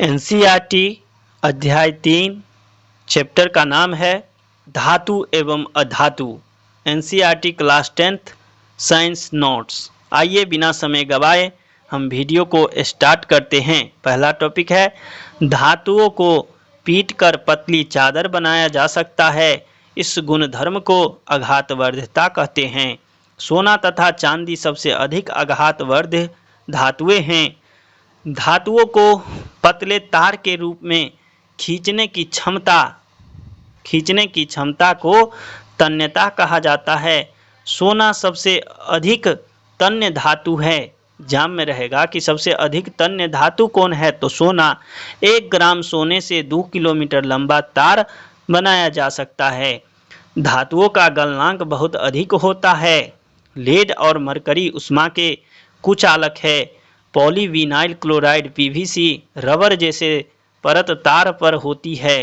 NCERT अध्याय 3 chapter का नाम है धातु एवं अधातु। NCERT class 10th science notes. आइए बिना समय गवाए हम वीडियो को स्टार्ट करते हैं। पहला टॉपिक है धातुओं को पीटकर पतली चादर बनाया जा सकता है। इस गुणधर्म को आघातवर्धता कहते हैं। सोना तथा चांदी सबसे अधिक आघातवर्ध धातुएं हैं। धातुओं को पतले तार के रूप में खींचने की क्षमता को तन्यता कहा जाता है। सोना सबसे अधिक तन्य धातु है। जाम में रहेगा कि सबसे अधिक तन्य धातु कौन है, तो सोना। 1 ग्राम सोने से 2 किलोमीटर लंबा तार बनाया जा सकता है। धातुओं का गलनांक बहुत अधिक होता है। लेड और मरकरी उष्मा के कुचालक है। पॉलीविनाइल क्लोराइड पीवीसी रबर जैसे परत तार पर होती है।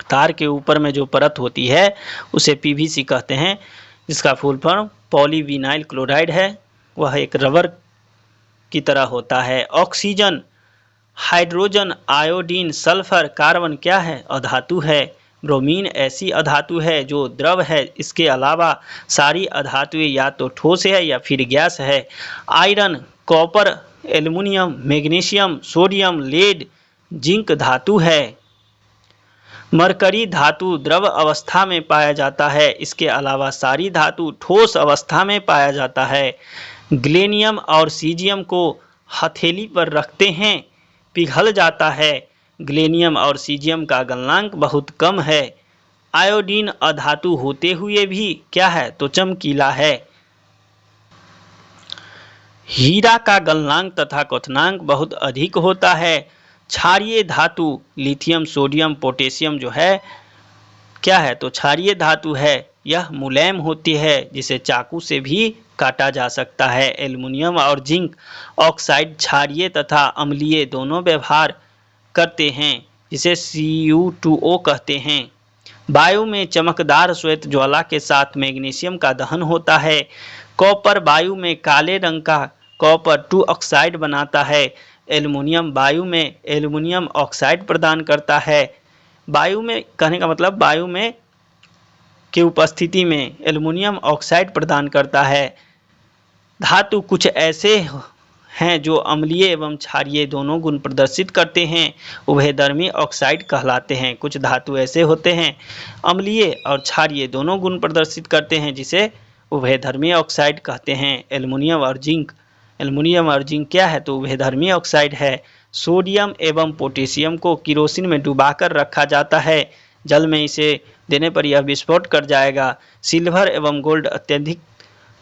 तार के ऊपर में जो परत होती है उसे पीवीसी कहते हैं, जिसका फुल फॉर्म पॉलीविनाइल क्लोराइड है। वह एक रबर की तरह होता है। Oxygen, hydrogen, iodine, sulphur, carbon क्या है? अधातु है। ब्रोमीन ऐसी अधातु है जो द्रव है। इसके अलावा सारी अधातुएं या तो ठोस है या फिर गैस है। Iron, copper, aluminium, magnesium, sodium, lead, zinc धातु है। मरकरी धातु द्रव अवस्था में पाया जाता है। इसके अलावा सारी धातु ठोस अवस्था में पाया जाता है। गैलियम और सीजियम को हथेली पर रखते हैं, पिघल जाता है। गैलियम और सीजियम का गलनांक बहुत कम है। आयोडीन अधातु होते हुए भी क्या है, तो चमकीला है। हीरा का गलनांक तथा क्वथनांक बहुत अधिक होता है। क्षारीय धातु लिथियम, सोडियम, पोटेशियम जो है क्या है, तो क्षारीय धातु है। यह मुलायम होती है, जिसे चाकू से भी काटा जा सकता है। एल्युमिनियम और जिंक ऑक्साइड क्षारीय तथा अम्लीय दोनों व्यवहार करते हैं, जिसे Cu2O कहते हैं। वायु में चमकदार श्वेत ज्वाला के साथ मैग्नीशियम का दहन होता है। कॉपर वायु में काले रंग का कॉपर 2 ऑक्साइड बनाता है। एल्युमिनियम वायु में एल्युमिनियम ऑक्साइड प्रदान करता है। वायु में कहने का मतलब वायु में की उपस्थिति में एल्युमिनियम ऑक्साइड प्रदान करता है। धातु कुछ ऐसे हैं जो अम्लीय एवं क्षारीय दोनों गुण प्रदर्शित करते हैं, उभयधर्मी ऑक्साइड कहलाते हैं। कुछ धातु ऐसे होते हैं अम्लीय और क्षारीय दोनों गुण प्रदर्शित करते हैं, जिसे उभयधर्मी ऑक्साइड कहते हैं। एल्युमिनियम और जिंक क्या है, तो उभयधर्मी ऑक्साइड है। सोडियम एवं पोटेशियम को किरोसिन में डुबाकर रखा जाता है। जल में इसे देने पर यह विस्फोट कर जाएगा। सिल्वर एवं गोल्ड अत्यधिक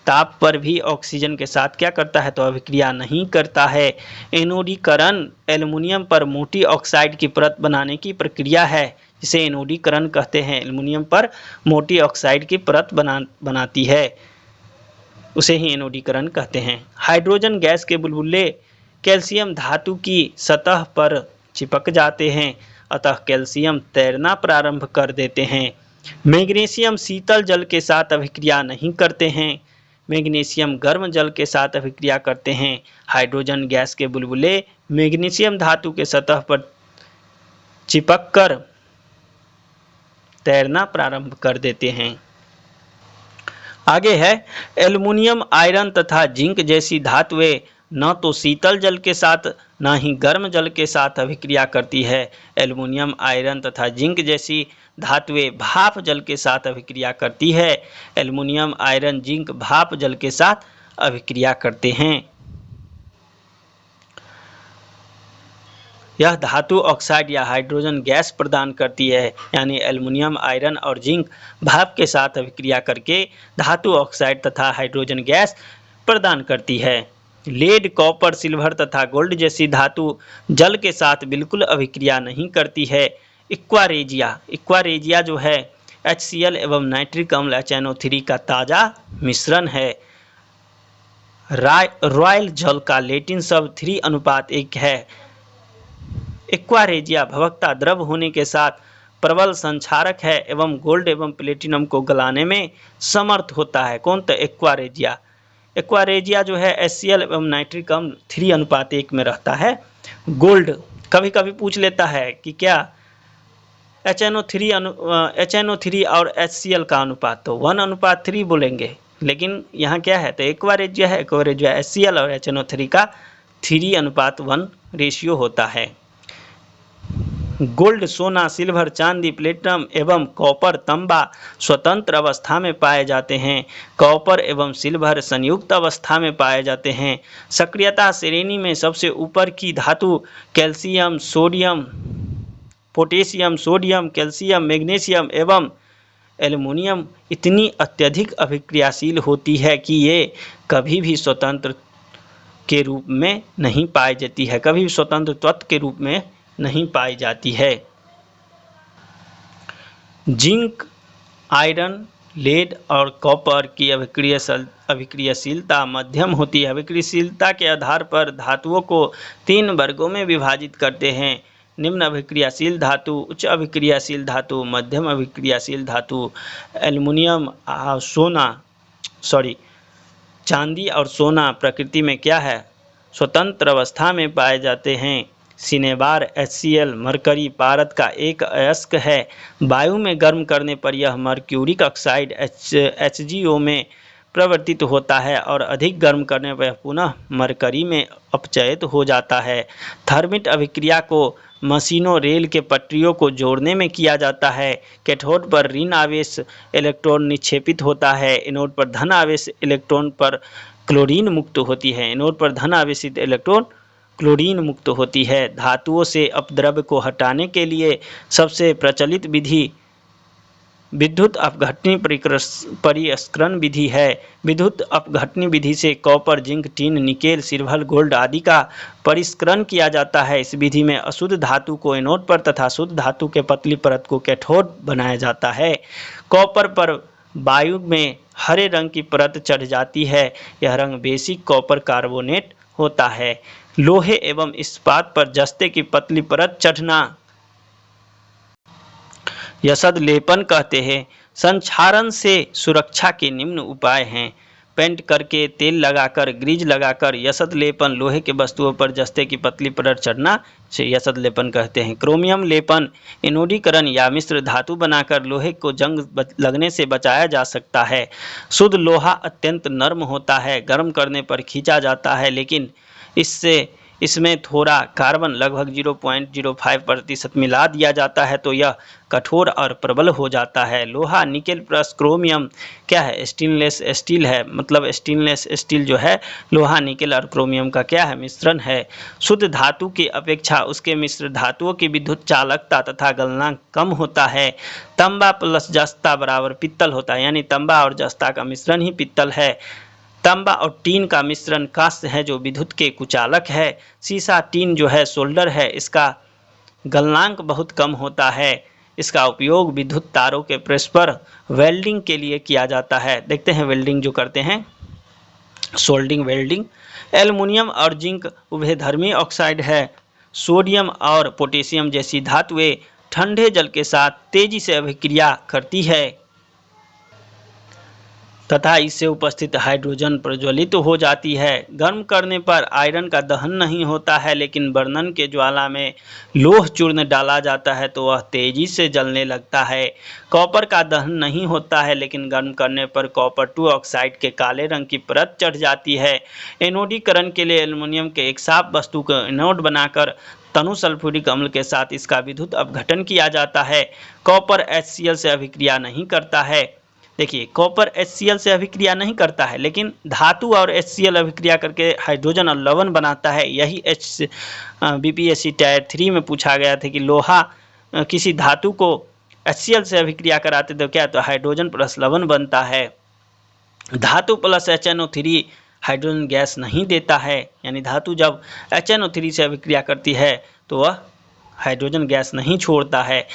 ताप पर भी ऑक्सीजन के साथ क्या करता है, तो अभिक्रिया नहीं करता है। एनोडीकरण एल्युमिनियम पर मोटी ऑक्साइड की परत बनाने की प्रक्रिया है, जिसे एनोडीकरण कहते हैं। एल्युमिनियम पर मोटी ऑक्साइड की परत बनाती है, उसे ही एनोडीकरण कहते हैं। हाइड्रोजन गैस के बुलबुले कैल्शियम धातु की सतह पर चिपक जाते हैं, अतः कैल्शियम तैरना प्रारंभ कर देते हैं। मैग्नीशियम शीतल जल के साथ अभिक्रिया नहीं करते हैं। मैग्नीशियम गर्म जल के साथ अभिक्रिया करते हैं। हाइड्रोजन गैस के बुलबुले मैग्नीशियम धातु के सतह पर चिपककर तैरना प्रारंभ कर देते हैं। आगे है एल्युमिनियम, आयरन तथा जिंक जैसी धातुएं न तो शीतल जल के साथ न ही गर्म जल के साथ अभिक्रिया करती है। एल्युमिनियम, आयरन तथा जिंक जैसी धातुएं भाप जल के साथ अभिक्रिया करती है। एल्युमिनियम, आयरन, जिंक भाप जल के साथ अभिक्रिया करते हैं। यह धातु ऑक्साइड या हाइड्रोजन गैस प्रदान करती है, यानी एल्युमिनियम, आयरन और जिंक भाप के साथ अभिक्रिया करके धातु ऑक्साइड तथा हाइड्रोजन गैस प्रदान करती है। लेड, कॉपर, सिल्वर तथा गोल्ड जैसी धातु जल के साथ बिल्कुल अभिक्रिया नहीं करती है। इक्वारेजिया जो है HCl एवं नाइट्रिक अम्ल HNO3 का ताज़ा मिश्रण है। रॉयल जल का लैटिन शब्द 3:1 है। एक्वारेजिया भवकता द्रव होने के साथ प्रबल संक्षारक है एवं गोल्ड एवं प्लेटिनम को गलाने में समर्थ होता है। कौन? तो एक्वारेजिया जो है HCl एवं नाइट्रिक अम्ल 3:1 में रहता है। गोल्ड कभी कभी पूछ लेता है कि क्या HNO3 और HCl का अनुपात, तो 1:3 बोलेंगे, लेकिन यहाँ क्या है, तो एक्वा जो है HCl और HNO3 का 3:1 रेशियो होता है। गोल्ड, सोना, सिल्वर, चांदी, प्लेटिनम एवं कॉपर, तांबा स्वतंत्र अवस्था में पाए जाते हैं। कॉपर एवं सिल्वर संयुक्त अवस्था में पाए जाते हैं। सक्रियता श्रेणी में सबसे ऊपर की धातु calcium, sodium, potassium, sodium, calcium, magnesium एवं एल्युमिनियम इतनी अत्यधिक अभिक्रियाशील होती है कि ये कभी भी स्वतंत्र के रूप में नहीं पाई जाती है, कभी भी स्वतंत्र तत्व के रूप में नहीं पाई जाती है। जिंक, आयरन, लेड और कॉपर की अभिक्रियाशीलता मध्यम होती है। अभिक्रियाशीलता के आधार पर धातुओं को 3 वर्गों में विभाजित करते हैं: निम्न अभिक्रियाशील धातु, उच्च अभिक्रियाशील धातु, मध्यम अभिक्रियाशील धातु। एल्युमिनियम, चांदी और सोना प्रकृति में क्या है, स्वतंत्र अवस्था में पाए जाते हैं। सिनेबार HCl मरकरी पारद का एक अयस्क है। वायु में गर्म करने पर यह मर्क्यूरिक ऑक्साइड HgO में प्रवर्तित होता है और अधिक गर्म करने पर पुनः मरकरी में अपचयित हो जाता है। थर्मिट अभिक्रिया को मशीनों, रेल के पटरियों को जोड़ने में किया जाता है। कैथोड पर ऋण आवेश इलेक्ट्रॉन निक्षेपित होता है। एनोड पर धन आवेश इलेक्ट्रॉन पर क्लोरीन मुक्त होती है। एनोड पर धन आवेशित इलेक्ट्रॉन क्लोरीन मुक्त होती है। धातुओं से अपद्रव्य को हटाने के लिए सबसे प्रचलित विधि विद्युत अपघटनी परिष्करण विधि है। विद्युत अपघटनी विधि से copper, zinc, tin, nickel, silver, gold आदि का परिष्करण किया जाता है। इस विधि में अशुद्ध धातु को एनोड पर तथा शुद्ध धातु के पतली परत को कैथोड बनाया जाता है। कॉपर पर वायु में हरे रंग की परत चढ़ जाती है। यह रंग बेसिक कॉपर कार्बोनेट होता है। लोहे एवं इस्पात पर जस्ते की पतली परत चढ़ना यसद लेपन कहते हैं। संक्षारण से सुरक्षा के निम्न उपाय हैं: पेंट करके, तेल लगाकर, ग्रीज लगाकर, यसद लेपन, लोहे के वस्तुओं पर जस्ते की पतली परत चढ़ना से यसद लेपन कहते हैं। क्रोमियम लेपन, एनोडीकरण या मिश्र धातु बनाकर लोहे को जंग लगने से बचाया जा सकता है। शुद्ध लोहा अत्यंत नर्म होता है, गर्म करने पर खींचा जाता है, लेकिन इसमें थोड़ा कार्बन लगभग 0.05% मिला दिया जाता है तो यह कठोर और प्रबल हो जाता है। लोहा, निकेल प्लस क्रोमियम क्या है, स्टेनलेस स्टील है। मतलब स्टेनलेस स्टील जो है लोहा, निकेल और क्रोमियम का क्या है, मिश्रण है। शुद्ध धातु की अपेक्षा उसके मिश्र धातुओं की विद्युत चालकता तथा गलनांक कम होता है। तांबा प्लस जस्ता बराबर पित्तल होता है, यानी तांबा और जस्ता का मिश्रण ही पित्तल है। तांबा और टीन का मिश्रण कांस्य है जो विद्युत के कुचालक है। सीसा, टीन जो है सोल्डर है, इसका गलनांक बहुत कम होता है। इसका उपयोग विद्युत तारों के परस्पर वेल्डिंग के लिए किया जाता है। देखते हैं वेल्डिंग जो करते हैं, सोल्डिंग, वेल्डिंग। एल्युमिनियम और जिंक उभयधर्मी ऑक्साइड है। सोडियम और पोटेशियम जैसी धातुएं ठंडे जल के साथ तेजी से अभिक्रिया करती है तथा इससे उपस्थित हाइड्रोजन प्रज्वलित हो जाती है। गर्म करने पर आयरन का दहन नहीं होता है, लेकिन बर्नन के ज्वाला में लोह चूर्ण डाला जाता है तो वह तेजी से जलने लगता है। कॉपर का दहन नहीं होता है, लेकिन गर्म करने पर कॉपर 2 ऑक्साइड के काले रंग की परत चढ़ जाती है। एनोडीकरण के लिए एल्युमिनियम के एक साफ वस्तु को एनोड बनाकर तनु सल्फ्यूरिक अम्ल के साथ इसका विद्युत अपघटन किया जाता है। कॉपर HCl से अभिक्रिया नहीं करता है। देखिए, कॉपर HCl से अभिक्रिया नहीं करता है, लेकिन धातु और HCl अभिक्रिया करके हाइड्रोजन और लवण बनाता है। यही BPSC टायर 3 में पूछा गया था कि लोहा किसी धातु को HCl से अभिक्रिया कराते तो क्या, तो हाइड्रोजन प्लस लवण बनता है। धातु प्लस HNO3 हाइड्रोजन गैस नहीं देता है, यानी धातु जब HNO3 से अभिक्रिया करती है तो वह हाइड्रोजन गैस नहीं छोड़ता है।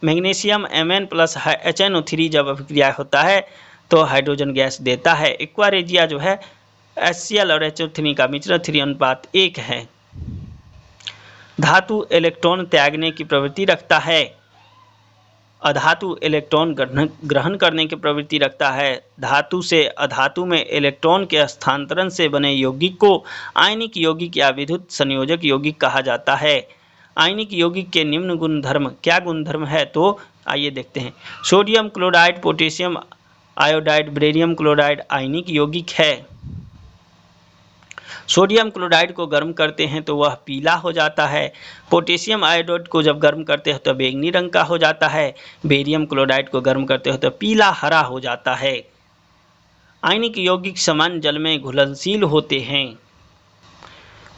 मैग्नीशियम Mn प्लस HNO3 जब अभिक्रिया होता है तो हाइड्रोजन गैस देता है। एक्वा रेजिया जो है HCl और HO3 का मिश्रण 3:1 है। धातु इलेक्ट्रॉन त्यागने की प्रवृत्ति रखता है अधातु इलेक्ट्रॉन ग्रहण करने की प्रवृत्ति रखता है। धातु से अधातु में इलेक्ट्रॉन के स्थानांतरण से बने यौगिक को आयनिक यौगिक या विद्युत संयोजक यौगिक कहा जाता है। आयनिक यौगिक के निम्न गुणधर्म क्या गुणधर्म है, तो आइए देखते हैं। Sodium chloride, potassium iodide, barium chloride आयनिक यौगिक है। सोडियम क्लोराइड को गर्म करते हैं तो वह पीला हो जाता है। पोटेशियम आयोडाइड को जब गर्म करते हैं तो बैंगनी रंग का हो जाता है। बेरियम क्लोराइड को गर्म करते हो तो पीला हरा हो जाता है। आयनिक यौगिक सामान्य जल में घुलनशील होते हैं।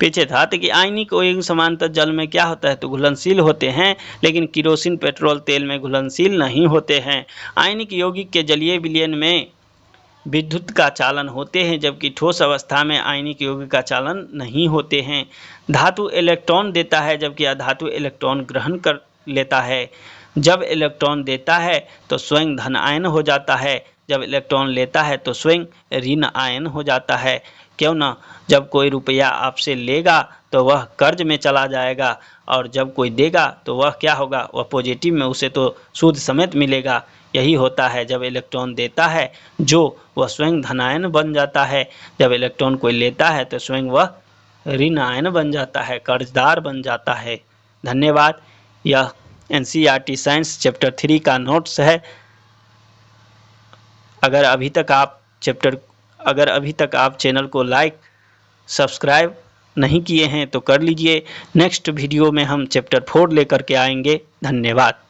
पीछे था कि आयनिक यौगिक सामान्यतः जल में क्या होता है, तो घुलनशील होते हैं, लेकिन केरोसिन पेट्रोल तेल में घुलनशील नहीं होते हैं। आयनिक यौगिक के जलीय विलयन में विद्युत का चालन होते हैं, जबकि ठोस अवस्था में आयनिक यौगिक का चालन नहीं होते हैं। धातु इलेक्ट्रॉन देता है, जबकि अधातु इलेक्ट्रॉन ग्रहण कर लेता है। जब इलेक्ट्रॉन देता है तो स्वयं धन आयन हो जाता है, जब इलेक्ट्रॉन लेता है तो स्वयं ऋण आयन हो जाता है। क्यों ना, जब कोई रुपया आपसे लेगा तो वह कर्ज में चला जाएगा, और जब कोई देगा तो वह क्या होगा, वह पॉजिटिव में उसे तो सूद समेत मिलेगा। यही होता है, जब इलेक्ट्रॉन देता है जो वह स्वयं धनायन बन जाता है, जब इलेक्ट्रॉन कोई लेता है तो स्वयं वह ऋण आयन बन जाता है, कर्जदार बन जाता है। धन्यवाद। यह NCERT साइंस चैप्टर 3 का नोट्स है। अगर अभी तक आप चैनल को लाइक सब्सक्राइब नहीं किए हैं तो कर लीजिए। नेक्स्ट वीडियो में हम चैप्टर 4 लेकर के आएंगे। धन्यवाद।